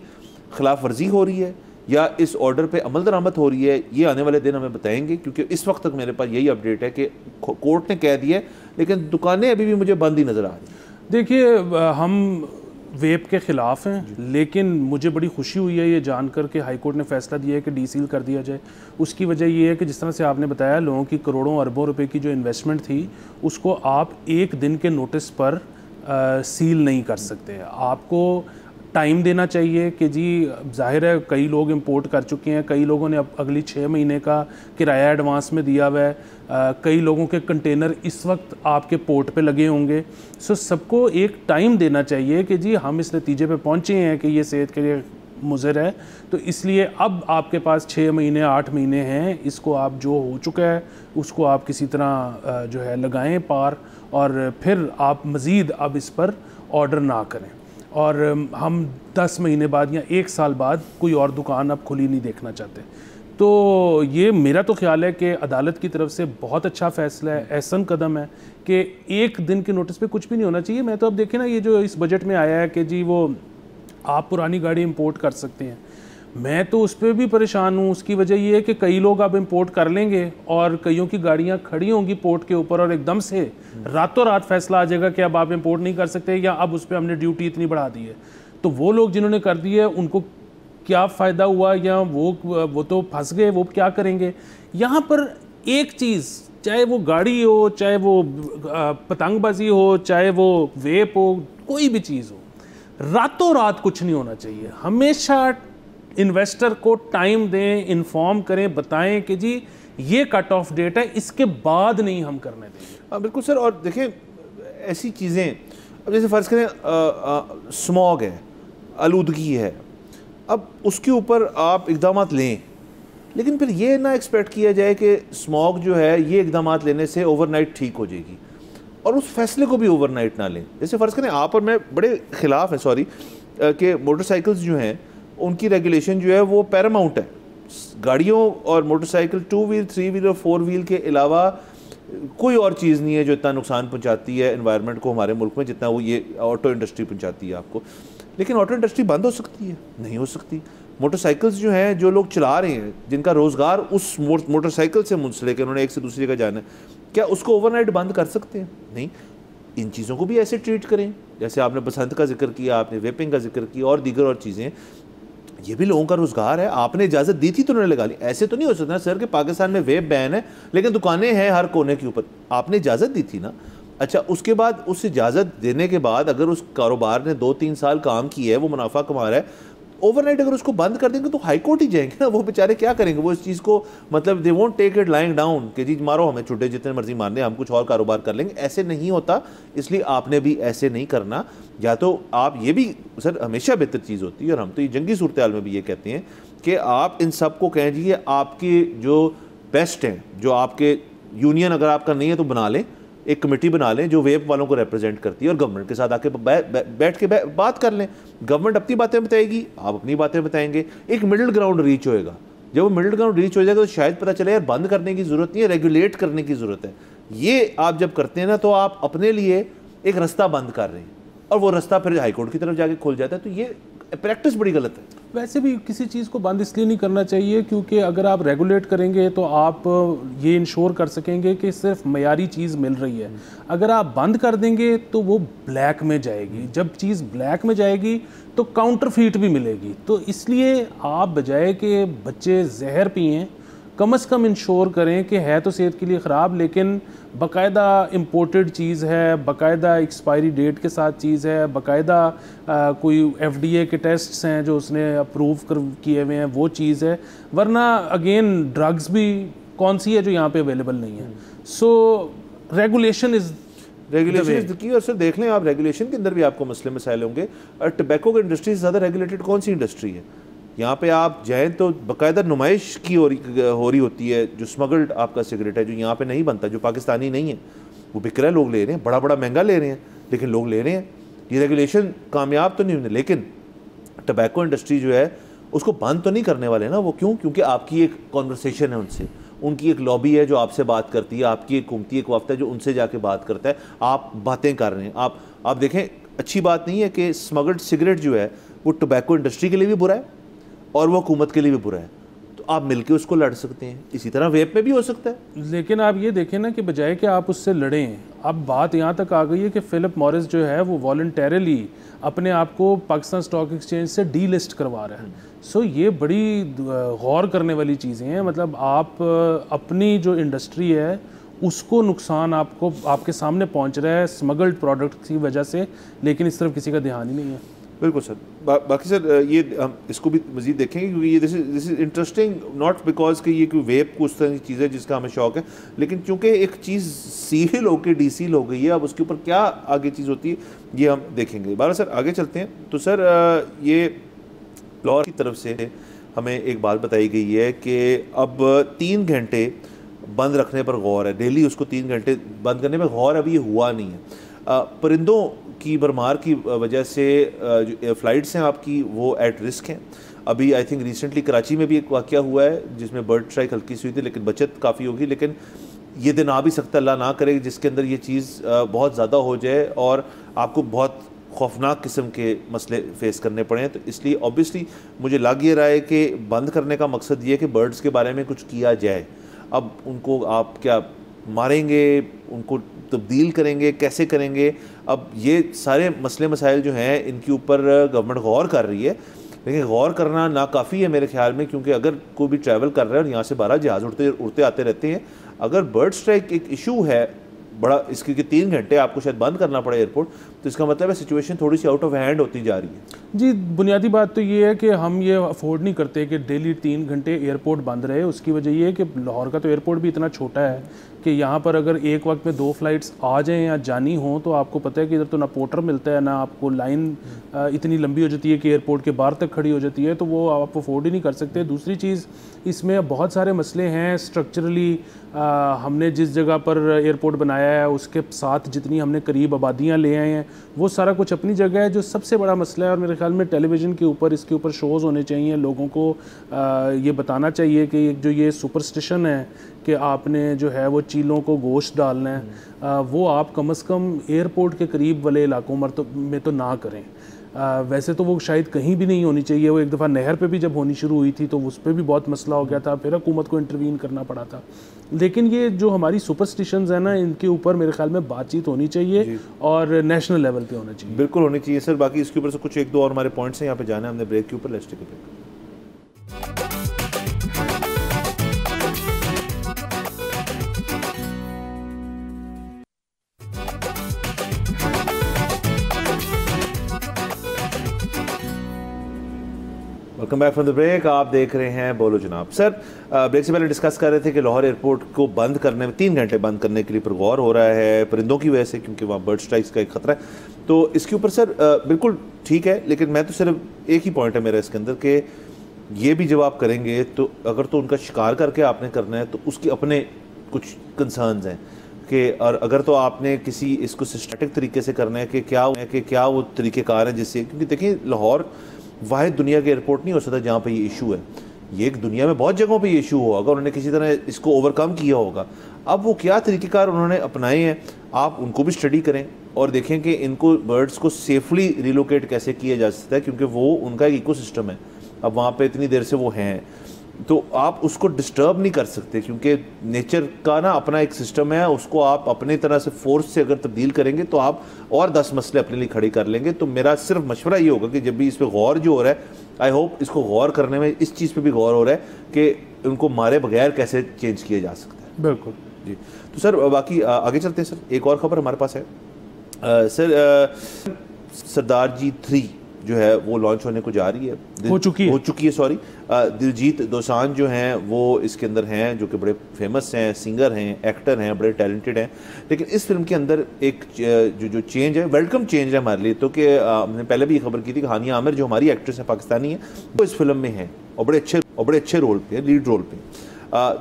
खिलाफ वर्जी हो रही है या इस ऑर्डर पे अमल दरामद हो रही है, ये आने वाले दिन हमें बताएंगे, क्योंकि इस वक्त तक मेरे पास यही अपडेट है कि कोर्ट ने कह दिया है, लेकिन दुकानें अभी भी मुझे बंद ही नज़र आ रही। देखिए हम वेब के ख़िलाफ़ हैं, लेकिन मुझे बड़ी खुशी हुई है ये जानकर कि हाई कोर्ट ने फ़ैसला दिया है कि डी सील कर दिया जाए। उसकी वजह ये है कि जिस तरह से आपने बताया, लोगों की करोड़ों अरबों रुपए की जो इन्वेस्टमेंट थी उसको आप एक दिन के नोटिस पर सील नहीं कर सकते। आपको टाइम देना चाहिए कि जी जाहिर है कई लोग इंपोर्ट कर चुके हैं, कई लोगों ने अब अगली 6 महीने का किराया एडवांस में दिया हुआ है, कई लोगों के कंटेनर इस वक्त आपके पोर्ट पे लगे होंगे। सो सबको एक टाइम देना चाहिए कि जी हम इस नतीजे पे पहुंचे हैं कि ये सेहत के लिए मुज़र है, तो इसलिए अब आपके पास 6 महीने 8 महीने हैं, इसको आप जो हो चुका है उसको आप किसी तरह जो है लगाएं पार, और फिर आप मज़ीद अब इस पर ऑर्डर ना करें। और हम 10 महीने बाद या 1 साल बाद कोई और दुकान अब खुली नहीं देखना चाहते। तो ये मेरा तो ख्याल है कि अदालत की तरफ से बहुत अच्छा फ़ैसला है, एहसन कदम है कि एक दिन के नोटिस पे कुछ भी नहीं होना चाहिए। मैं तो अब देखें ना, ये जो इस बजट में आया है कि जी वो आप पुरानी गाड़ी इंपोर्ट कर सकते हैं, मैं तो उस पर भी परेशान हूँ। उसकी वजह ये है कि कई लोग अब इंपोर्ट कर लेंगे और कईयों की गाड़ियाँ खड़ी होंगी पोर्ट के ऊपर और एकदम से रातों रात फैसला आ जाएगा कि अब आप इंपोर्ट नहीं कर सकते या अब उस पर हमने ड्यूटी इतनी बढ़ा दी है। तो वो लोग जिन्होंने कर दी है उनको क्या फ़ायदा हुआ, या वो तो फंस गए, वो क्या करेंगे। यहाँ पर एक चीज़, चाहे वो गाड़ी हो, चाहे वो पतंगबाजी हो, चाहे वो वेप हो, कोई भी चीज़ हो, रातों रात कुछ नहीं होना चाहिए। हमेशा इन्वेस्टर को टाइम दें, इन्फॉर्म करें, बताएं कि जी ये कट ऑफ डेट है, इसके बाद नहीं हम करने देंगे। हाँ बिल्कुल सर। और देखें ऐसी चीज़ें, अब जैसे फ़र्ज़ करें स्मॉग है, आलूदगी है, अब उसके ऊपर आप इक़दाम लें, लेकिन फिर ये ना एक्सपेक्ट किया जाए कि स्मॉग जो है ये इक़दाम लेने से ओवरनाइट ठीक हो जाएगी, और उस फैसले को भी ओवरनाइट ना लें। जैसे फ़र्ज़ करें आप और मैं बड़े ख़िलाफ़ है, सॉरी, कि मोटरसाइकिल्स जो हैं उनकी रेगुलेशन जो है वो पैरामाउंट है। गाड़ियों और मोटरसाइकिल 2 व्हील 3 व्हील और 4 व्हील के अलावा कोई और चीज़ नहीं है जो इतना नुकसान पहुंचाती है एनवायरनमेंट को हमारे मुल्क में जितना वो ये ऑटो इंडस्ट्री पहुंचाती है आपको। लेकिन ऑटो इंडस्ट्री बंद हो सकती है? नहीं हो सकती। मोटरसाइकिल्स जो हैं, जो लोग चला रहे हैं, जिनका रोज़गार उस मोटरसाइकिल से मुंसलिक है, उन्होंने एक से दूसरी जगह जाना है, क्या उसको ओवरनाइट बंद कर सकते हैं? नहीं। इन चीज़ों को भी ऐसे ट्रीट करें, जैसे आपने बसंत का जिक्र किया, आपने वेपिंग का जिक्र किया और दीगर और चीज़ें, ये भी लोगों का रोज़गार है। आपने इजाज़त दी थी तो उन्होंने लगा ली। ऐसे तो नहीं हो सकता सर कि पाकिस्तान में वेब बैन है लेकिन दुकानें हैं हर कोने के ऊपर। आपने इजाज़त दी थी ना। अच्छा, उसके बाद उस इजाज़त देने के बाद अगर उस कारोबार ने 2-3 साल काम किया है, वो मुनाफा कमा रहा है, ओवरनाइट अगर उसको बंद कर देंगे तो हाई कोर्ट ही जाएंगे ना। वो बेचारे क्या करेंगे? वो इस चीज़ को मतलब they won't take it lying down कि जी मारो हमें, छुट्टे जितने मर्जी मारने, हम कुछ और कारोबार कर लेंगे। ऐसे नहीं होता, इसलिए आपने भी ऐसे नहीं करना। या तो आप ये भी सर हमेशा बेहतर चीज़ होती है, और हम तो ये जंगी सूरत हाल में भी ये कहते हैं कि आप इन सब को कहें जी आपके जो बेस्ट हैं, जो आपके यूनियन अगर आपका नहीं है तो बना लें, एक कमेटी बना लें जो वेब वालों को रिप्रेजेंट करती है, और गवर्नमेंट के साथ आके बैठ के बात कर लें। गवर्नमेंट अपनी बातें बताएगी, आप अपनी बातें बताएंगे, एक मिडिल ग्राउंड रीच होएगा। जब वो मिडिल ग्राउंड रीच हो जाएगा तो शायद पता चले यार बंद करने की ज़रूरत नहीं है, रेगुलेट करने की ज़रूरत है। ये आप जब करते हैं ना तो आप अपने लिए एक रास्ता बंद कर रहे हैं, और वो रास्ता फिर हाईकोर्ट की तरफ जाके खुल जाता है। तो ये प्रैक्टिस बड़ी गलत है। वैसे भी किसी चीज़ को बंद इसलिए नहीं करना चाहिए क्योंकि अगर आप रेगुलेट करेंगे तो आप ये इंश्योर कर सकेंगे कि सिर्फ मयारी चीज़ मिल रही है। अगर आप बंद कर देंगे तो वो ब्लैक में जाएगी, जब चीज़ ब्लैक में जाएगी तो काउंटरफीट भी मिलेगी। तो इसलिए आप बजाय कि बच्चे जहर पिएं, कम से कम इंश्योर करें कि है तो सेहत के लिए ख़राब लेकिन बाकायदा इम्पोर्टेड चीज़ है, बाकायदा एक्सपायरी डेट के साथ चीज़ है, बाकायदा कोई FDA के टेस्ट्स हैं जो उसने अप्रूव किए हुए हैं, वो चीज़ है। वरना अगेन ड्रग्स भी कौन सी है जो यहाँ पे अवेलेबल नहीं है। सो रेगुलेशन इज़ की। और सर देख लें आप, रेगुलेशन के अंदर भी आपको मसले मसाइल होंगे। टबैको की इंडस्ट्री से ज़्यादा रेगुलेटेड कौन सी इंडस्ट्री है? यहाँ पे आप जाएँ तो बाकायदा नुमाइश की हो रही होती है जो स्मगल्ड आपका सिगरेट है, जो यहाँ पे नहीं बनता, जो पाकिस्तानी नहीं है, वो बिक रहा है, लोग ले रहे हैं, बड़ा बड़ा महंगा ले रहे हैं, लेकिन लोग ले रहे हैं। ये रेगुलेशन कामयाब तो नहीं हुई, लेकिन टबैको इंडस्ट्री जो है उसको बंद तो नहीं करने वाले ना वो। क्यों? क्योंकि आपकी एक कॉन्वर्सेशन है उनसे, उनकी एक लॉबी है जो आपसे बात करती है, आपकी एक हुकूमती एक वफ्त है जो उनसे जाके बात करता है, आप बातें कर रहे हैं। आप देखें, अच्छी बात नहीं है कि स्मगल्ड सिगरेट जो है वो टबैको इंडस्ट्री के लिए भी बुरा है और वो हुकूमत के लिए भी बुरा है, तो आप मिलके उसको लड़ सकते हैं। इसी तरह वेप में भी हो सकता है। लेकिन आप ये देखें ना कि बजाय कि आप उससे लड़ें, अब बात यहाँ तक आ गई है कि फिलिप मॉरिस जो है वो वॉलंटरली अपने आप को पाकिस्तान स्टॉक एक्सचेंज से डीलिस्ट करवा रहा है। सो ये बड़ी गौर करने वाली चीज़ें हैं। मतलब आप अपनी जो इंडस्ट्री है उसको नुकसान आपको आपके सामने पहुँच रहा है स्मगल्ड प्रोडक्ट की वजह से, लेकिन इस तरफ किसी का ध्यान ही नहीं है। बिल्कुल सर। बाकी सर ये हम इसको भी मज़ीद देखेंगे क्योंकि ये this is interesting, not because कि ये कोई वेप को उस तरह की चीज़ है जिसका हमें शौक है, लेकिन चूँकि एक चीज़ सील होकर डीसील हो गई है, अब उसके ऊपर क्या आगे चीज़ होती है ये हम देखेंगे। बारह सर आगे चलते हैं। तो सर ये लाहौर की तरफ से हमें एक बात बताई गई है कि अब 3 घंटे बंद रखने पर गौर है, डेली उसको 3 घंटे बंद करने पर गौर अभी हुआ नहीं है। परिंदों की भरमार की वजह से जो फ़्लाइट्स हैं आपकी वो एट रिस्क हैं। अभी आई थिंक रिसेंटली कराची में भी एक वाक़या हुआ है जिसमें बर्ड स्ट्राइक हल्की सी हुई थी, लेकिन बचत काफ़ी होगी। लेकिन ये दिन आ भी सकता है, अल्लाह ना करे, जिसके अंदर ये चीज़ बहुत ज़्यादा हो जाए और आपको बहुत खौफनाक किस्म के मसले फेस करने पड़े हैं। तो इसलिए ऑब्वियसली मुझे लग ये रहा है कि बंद करने का मकसद ये है कि बर्ड्स के बारे में कुछ किया जाए। अब उनको आप क्या मारेंगे, उनको तब्दील करेंगे, कैसे करेंगे? अब ये सारे मसले मसाइल जो हैं इनके ऊपर गवर्नमेंट गौर कर रही है, लेकिन गौर करना नाकाफ़ी है मेरे ख्याल में, क्योंकि अगर कोई भी ट्रैवल कर रहा है और यहाँ से 12 जहाज़ उड़ते आते रहते हैं, अगर बर्ड स्ट्राइक एक इशू है बड़ा, इसके 3 घंटे आपको शायद बंद करना पड़े एयरपोर्ट, तो इसका मतलब है सिचुएशन थोड़ी सी आउट ऑफ हैंड होती जा रही है। जी, बुनियादी बात तो ये है कि हम ये अफोर्ड नहीं करते कि डेली 3 घंटे एयरपोर्ट बंद रहे। उसकी वजह ये है कि लाहौर का तो एयरपोर्ट भी इतना छोटा है कि यहाँ पर अगर एक वक्त में 2 फ्लाइट्स आ जाएँ या जानी हों तो आपको पता है कि इधर तो ना पोर्टर मिलता है, ना आपको लाइन इतनी लंबी हो जाती है कि एयरपोर्ट के बाहर तक खड़ी हो जाती है, तो वो आप अफोर्ड ही नहीं कर सकते। दूसरी चीज़, इसमें बहुत सारे मसले हैं स्ट्रक्चरली। हमने जिस जगह पर एयरपोर्ट बनाया है उसके साथ जितनी हमने करीब आबादियाँ ले आए हैं वो सारा कुछ अपनी जगह है। जो सबसे बड़ा मसला है, और मेरे ख्याल में टेलीविज़न के ऊपर इसके ऊपर शोज़ होने चाहिए, लोगों को ये बताना चाहिए कि जो ये सुपरस्टिशन है कि आपने जो है वो चीलों को गोश्त डालना है, वो आप कम से कम एयरपोर्ट के करीब वाले इलाकों में तो ना करें। वैसे तो वो शायद कहीं भी नहीं होनी चाहिए। वो एक दफ़ा नहर पे भी जब होनी शुरू हुई थी तो उस पर भी बहुत मसला हो गया था, फिर हुकूमत को इंटरवीन करना पड़ा था। लेकिन ये जो हमारी सुपरस्टिशंस है ना, इनके ऊपर मेरे ख्याल में बातचीत होनी चाहिए और नेशनल लेवल पे होना चाहिए। बिल्कुल होनी चाहिए सर। बाकी इसके ऊपर से कुछ 1-2 और हमारे पॉइंट्स हैं, यहाँ पे जाना है हमने ब्रेक के ऊपर। Let's take a break. Welcome back from the break. आप देख रहे हैं बोलो जनाब। सर ब्रेक से पहले डिस्कस कर रहे थे कि लाहौर एयरपोर्ट को बंद करने में 3 घंटे बंद करने के लिए पर गौर हो रहा है परिंदों की वजह से, क्योंकि वहाँ बर्ड स्ट्राइक्स का एक ख़तरा है। तो इसके ऊपर सर बिल्कुल ठीक है, लेकिन मैं तो सिर्फ एक ही पॉइंट है मेरा इसके अंदर कि ये भी जब आप करेंगे तो अगर तो उनका शिकार करके आपने करना है तो उसके अपने कुछ कंसर्न्स हैं कि, और अगर तो आपने किसी इसको सिस्टमेटिक तरीके से करना है कि क्या वो तरीक़ेकार हैं जिससे, क्योंकि देखिए लाहौर वाहिद दुनिया के एयरपोर्ट नहीं हो सकता जहाँ पे ये इशू है। ये एक दुनिया में बहुत जगहों पे ये इशू हुआ होगा, उन्होंने किसी तरह इसको ओवरकम किया होगा। अब वो क्या तरीक़ेकार उन्होंने अपनाए हैं, आप उनको भी स्टडी करें और देखें कि इनको बर्ड्स को सेफली रिलोकेट कैसे किया जा सकता है, क्योंकि वो उनका एक इकोसिस्टम है। अब वहाँ पे इतनी देर से वो हैं तो आप उसको डिस्टर्ब नहीं कर सकते, क्योंकि नेचर का ना अपना एक सिस्टम है, उसको आप अपने तरह से फोर्स से अगर तब्दील करेंगे तो आप और 10 मसले अपने लिए खड़े कर लेंगे। तो मेरा सिर्फ मशवरा ये होगा कि जब भी इस पर गौर जो हो रहा है, आई होप इसको गौर करने में इस चीज़ पे भी गौर हो रहा है कि उनको मारे बगैर कैसे चेंज किया जा सकता है। बिल्कुल जी। तो सर बाकी आगे चलते हैं सर, एक और ख़बर हमारे पास है सर, सरदार जी 3 जो है वो लॉन्च होने को जा रही है, हो चुकी है सॉरी। दिलजीत दोसांझ जो हैं वो इसके अंदर हैं, जो कि बड़े फेमस हैं, सिंगर हैं, एक्टर हैं, बड़े टैलेंटेड हैं। लेकिन इस फिल्म के अंदर एक जो चेंज है, वेलकम चेंज है हमारे लिए, तो कि हमने पहले भी खबर की थी कि हानिया आमिर जो हमारी एक्ट्रेस है पाकिस्तानी है, वो इस फिल्म में हैं और बड़े अच्छे रोल पे, लीड रोल पे।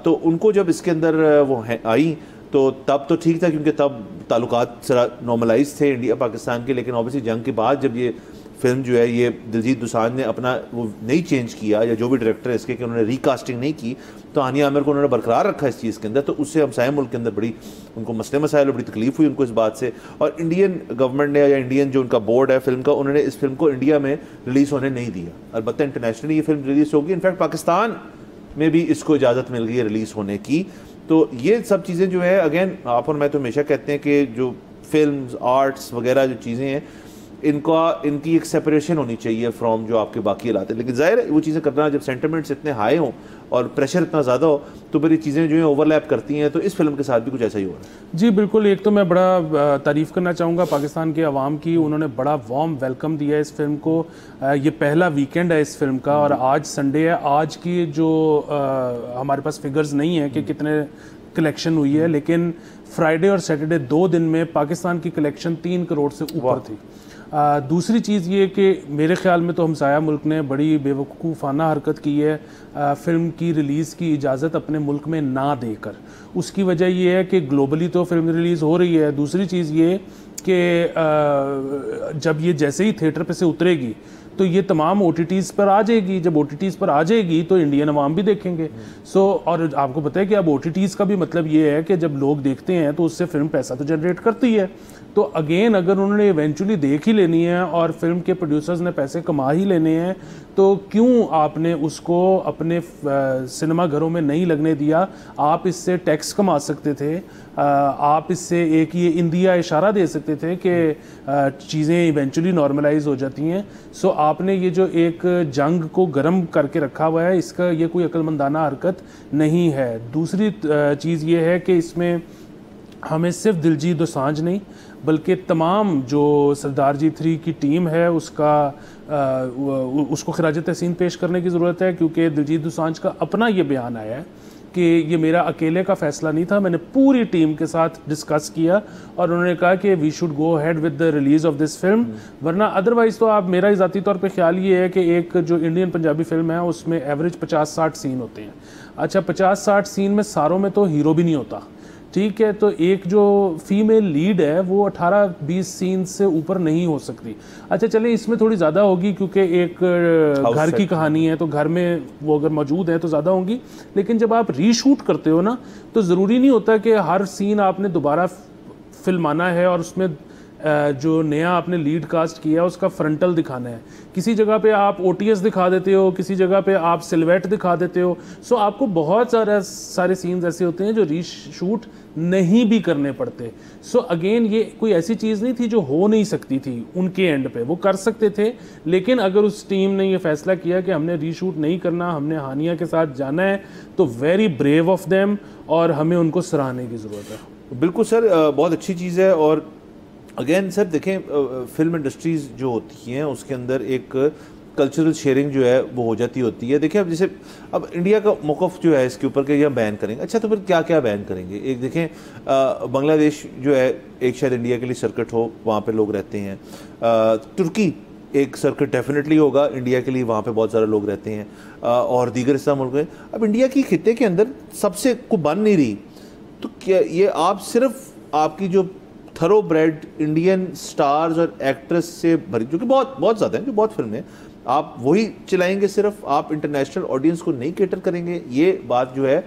तो उनको जब इसके अंदर वो आई तो तब तो ठीक था, क्योंकि तब ताल्लुकात जरा नॉर्मलाइज थे इंडिया पाकिस्तान के। लेकिन ऑब्वियसली जंग के बाद जब ये फिल्म जो है, ये दिलजीत दोसांझ ने अपना वो नहीं चेंज किया, या जो भी डायरेक्टर है इसके, कि उन्होंने रिकास्टिंग नहीं की, तो हानिया आमिर को उन्होंने बरकरार रखा इस चीज़ के अंदर। तो उससे हमसाया मुल्क के अंदर बड़ी उनको मसले मसाइल और बड़ी तकलीफ हुई उनको इस बात से। और इंडियन गवर्नमेंट ने या इंडियन जो उनका बोर्ड है फिल्म का, उन्होंने इस फिल्म को इंडिया में रिलीज़ होने नहीं दिया। अलबत्ता इंटरनेशनली ये फिल्म रिलीज़ होगी, इनफैक्ट पाकिस्तान में भी इसको इजाज़त मिल गई है रिलीज़ होने की। तो ये सब चीज़ें जो है, अगेन आप और मैं तो हमेशा कहते हैं कि जो फिल्म आर्ट्स वगैरह जो चीज़ें हैं, इनकी एक सेपरेशन होनी चाहिए फ्रॉम जो आपके बाकी इलाके। लेकिन ज़ाहिर है वो चीज़ें करना, जब सेंटिमेंट्स इतने हाई हों और प्रेशर इतना ज़्यादा हो, तो फिर ये चीज़ें जो है ओवरलैप करती हैं। तो इस फिल्म के साथ भी कुछ ऐसा ही हो रहा है। जी बिल्कुल। एक तो मैं बड़ा तारीफ़ करना चाहूँगा पाकिस्तान के अवाम की, उन्होंने बड़ा वार्म वेलकम दिया है इस फिल्म को। ये पहला वीकेंड है इस फिल्म का, और आज संडे है। आज की जो हमारे पास फिगर्स नहीं है कि कितने कलेक्शन हुई है, लेकिन फ्राइडे और सैटरडे 2 दिन में पाकिस्तान की कलेक्शन 3 करोड़ से ऊपर थी। दूसरी चीज़ ये कि मेरे ख्याल में तो हमसाया मुल्क ने बड़ी बेवकूफ़ाना हरकत की है फ़िल्म की रिलीज़ की इजाज़त अपने मुल्क में ना देकर। उसकी वजह ये है कि ग्लोबली तो फिल्म रिलीज़ हो रही है। दूसरी चीज़ ये कि जब ये जैसे ही थिएटर पे से उतरेगी तो ये तमाम OTTs पर आ जाएगी। जब OTTs पर आ जाएगी तो इंडियन अवाम भी देखेंगे। और आपको पता है कि अब OTTs का भी मतलब ये है कि जब लोग देखते हैं तो उससे फिल्म पैसा तो जनरेट करती है। तो अगेन अगर उन्होंने इवेंचुअली देख ही लेनी है और फिल्म के प्रोड्यूसर्स ने पैसे कमा ही लेने हैं, तो क्यों आपने उसको अपने सिनेमा घरों में नहीं लगने दिया? आप इससे टैक्स कमा सकते थे, आप इससे एक ये इंडिया इशारा दे सकते थे कि चीज़ें इवेंचुअली नॉर्मलाइज हो जाती हैं। सो आपने ये जो एक जंग को गर्म करके रखा हुआ है, इसका ये कोई अक्लमंदाना हरकत नहीं है। दूसरी चीज़ ये है कि इसमें हमें सिर्फ दिलजीत दोसांझ नहीं बल्कि तमाम जो सरदार जी 3 की टीम है उसको खिराज तहसीन पेश करने की ज़रूरत है, क्योंकि दिलजीत दोसांझ का अपना ये बयान आया है कि ये मेरा अकेले का फ़ैसला नहीं था, मैंने पूरी टीम के साथ डिस्कस किया और उन्होंने कहा कि we should go ahead with the release of this film. वरना अदरवाइज़ तो आप, मेरा ज़ाती तौर पे ख्याल ये है कि एक जो इंडियन पंजाबी फिल्म है उसमें एवरेज 50-60 सीन होते हैं। अच्छा, 50-60 सीन में सारों में तो हीरो भी नहीं होता, ठीक है। तो एक जो फीमेल लीड है वो 18-20 सीन से ऊपर नहीं हो सकती। अच्छा चले, इसमें थोड़ी ज़्यादा होगी क्योंकि एक घर की कहानी है, तो घर में वो अगर मौजूद है तो ज़्यादा होंगी। लेकिन जब आप रीशूट करते हो ना, तो ज़रूरी नहीं होता कि हर सीन आपने दोबारा फिल्माना है और उसमें जो नया आपने लीड कास्ट किया उसका फ्रंटल दिखाना है। किसी जगह पे आप OTS दिखा देते हो, किसी जगह पे आप सिलवेट दिखा देते हो। सो आपको बहुत सारे सीन्स ऐसे होते हैं जो रीशूट नहीं भी करने पड़ते। सो अगेन ये कोई ऐसी चीज़ नहीं थी जो हो नहीं सकती थी उनके एंड पे, वो कर सकते थे। लेकिन अगर उस टीम ने ये फैसला किया कि हमने रीशूट नहीं करना, हमने हानिया के साथ जाना है, तो वेरी ब्रेव ऑफ देम और हमें उनको सराहने की ज़रूरत है। बिल्कुल सर, बहुत अच्छी चीज़ है। और अगेन सर देखें, फिल्म इंडस्ट्रीज़ जो होती हैं उसके अंदर एक कल्चरल शेयरिंग जो है वो हो जाती होती है। देखिए अब जैसे अब इंडिया का मौक़िफ़ जो है इसके ऊपर कि ये बैन करेंगे, अच्छा तो फिर क्या क्या बैन करेंगे? एक देखें, बांग्लादेश जो है एक शायद इंडिया के लिए सर्किट हो, वहाँ पे लोग रहते हैं। तुर्की एक सर्किट डेफिनेटली होगा इंडिया के लिए, वहाँ पे बहुत सारे लोग रहते हैं। और दीगर इस्लाम मुल्क में अब इंडिया की खित्ते के अंदर सबसे को बन नहीं रही, तो क्या ये आप सिर्फ आपकी जो थरो ब्रेड इंडियन स्टार्स और एक्ट्रेस से भरी, जो कि बहुत बहुत ज़्यादा हैं, जो बहुत फिल्में हैं, आप वही चलाएंगे, सिर्फ आप इंटरनेशनल ऑडियंस को नहीं कैटर करेंगे, ये बात जो है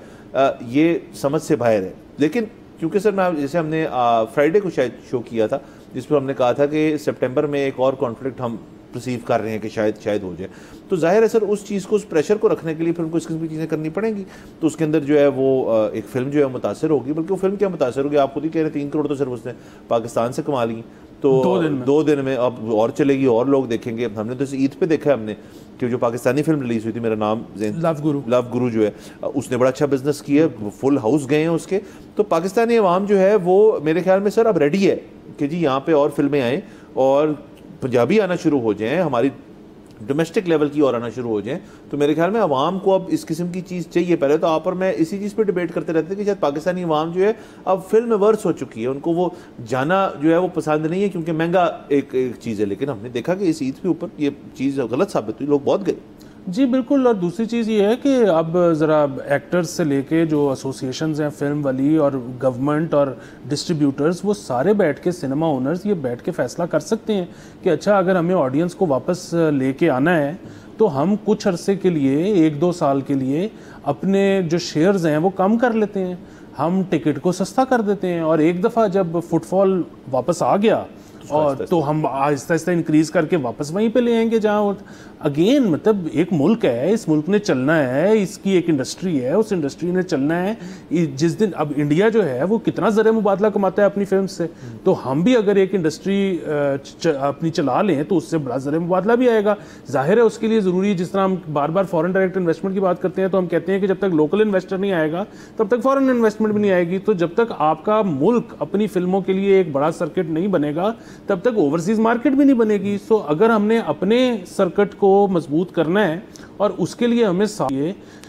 ये समझ से बाहर है। लेकिन क्योंकि सर मैं जैसे हमने फ्राइडे को शायद शो किया था जिस पर हमने कहा था कि सितंबर में एक और कॉन्फ्लिक्ट हम परसीव कर रहे हैं कि शायद हो जाए, तो जाहिर है सर उस चीज़ को, उस प्रेशर को रखने के लिए फिर उनको इस किस्म की चीज़ें करनी पड़ेंगी। तो उसके अंदर जो है वो एक फ़िल्म जो है मुतासर होगी, बल्कि वो फिल्म क्या मुतासर होगी, आप खुद ही कह रहे हैं 3 करोड़ तो सिर्फ उसने पाकिस्तान से कमा ली, तो 2 दिन में अब और चलेगी और लोग देखेंगे। हमने तो ईद पे देखा है हमने कि जो पाकिस्तानी फिल्म रिलीज हुई थी, मेरा नाम लव गुरु जो है, उसने बड़ा अच्छा बिजनेस किया, फुल हाउस गए हैं उसके। तो पाकिस्तानी अवाम जो है वो मेरे ख्याल में सर अब रेडी है कि जी यहाँ पे और फिल्में आएँ और पंजाबी आना शुरू हो जाएँ, हमारी डोमेस्टिक लेवल की और आना शुरू हो जाएं। तो मेरे ख्याल में अवाम को अब इस किस्म की चीज़ चाहिए। पहले तो आप और मैं इसी चीज़ पे डिबेट करते रहते थे कि शायद पाकिस्तानी अवाम जो है अब फिल्म वर्स हो चुकी है, उनको वो जाना जो है वो पसंद नहीं है क्योंकि महंगा एक चीज़ है। लेकिन हमने देखा कि इस ईद के ऊपर ये चीज़ गलत साबित हुई, लोग बहुत गए। जी बिल्कुल। और दूसरी चीज़ ये है कि अब ज़रा एक्टर्स से लेके जो एसोसिएशंस हैं फिल्म वाली और गवर्नमेंट और डिस्ट्रीब्यूटर्स, वो सारे बैठ के, सिनेमा ओनर्स ये बैठ के फैसला कर सकते हैं कि अच्छा अगर हमें ऑडियंस को वापस लेके आना है तो हम कुछ अरसे के लिए, 1-2 साल के लिए अपने जो शेयर्स हैं वो कम कर लेते हैं, हम टिकट को सस्ता कर देते हैं, और एक दफ़ा जब फुटफॉल वापस आ गया और तो हम आहिस्ता आहिस्ता इंक्रीज करके वापस वहीं पे ले आएंगे जहाँ अगेन, मतलब एक मुल्क है, इस मुल्क ने चलना है, इसकी एक इंडस्ट्री है, उस इंडस्ट्री ने चलना है। जिस दिन अब इंडिया जो है वो कितना ज़र मुबादला कमाता है अपनी फिल्म से, तो हम भी अगर एक इंडस्ट्री अपनी चला लें तो उससे बड़ा ज़र मुबादला भी आएगा। जाहिर है उसके लिए ज़रूरी है, जिस तरह हम बार बार फॉरेन डायरेक्ट इन्वेस्टमेंट की बात करते हैं तो हम कहते हैं कि जब तक लोकल इन्वेस्टर नहीं आएगा तब तक फॉरेन इन्वेस्टमेंट भी नहीं आएगी। तो जब तक आपका मुल्क अपनी फिल्मों के लिए एक बड़ा सर्किट नहीं बनेगा तब तक ओवरसीज मार्केट भी नहीं बनेगी। सो अगर हमने अपने सर्किट को मजबूत करना है और उसके लिए हमें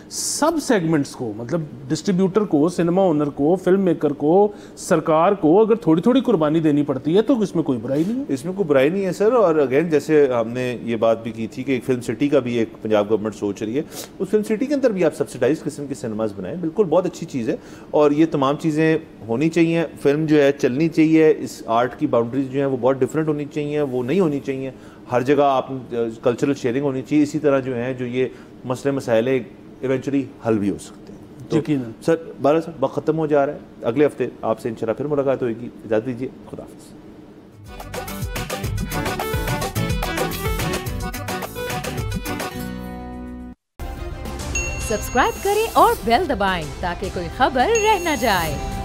सब सेगमेंट्स को, मतलब डिस्ट्रीब्यूटर को, सिनेमा ओनर को, फिल्म मेकर को, सरकार को अगर थोड़ी थोड़ी कुर्बानी देनी पड़ती है तो इसमें कोई बुराई नहीं है। इसमें कोई बुराई नहीं है सर। और अगेन जैसे हमने ये बात भी की थी कि एक फिल्म सिटी का भी एक पंजाब गवर्नमेंट सोच रही है, उस फिल्म सिटी के अंदर भी आप सब्सिडाइज किस्म के सिनेमाज बनाएं, बिल्कुल बहुत अच्छी चीज़ है। और ये तमाम चीज़ें होनी चाहिए, फिल्म जो है चलनी चाहिए, इस आर्ट की बाउंड्रीज जो हैं वो बहुत डिफरेंट होनी चाहिए, वो नहीं होनी चाहिए हर जगह आप कल्चरल शेयरिंग होनी चाहिए। इसी तरह जो है जो ये मसले मसाइले इवेंचुअली हल भी हो सकते हैं। तो सर 12 साल वक्त ख़त्म हो जा रहा है, अगले हफ्ते आपसे इंशाल्लाह फिर मुलाकात होगी। इजाज़त दीजिए, खुदा हाफ़िज़। सब्सक्राइब करें और बेल दबाएं ताकि कोई खबर रह न जाए।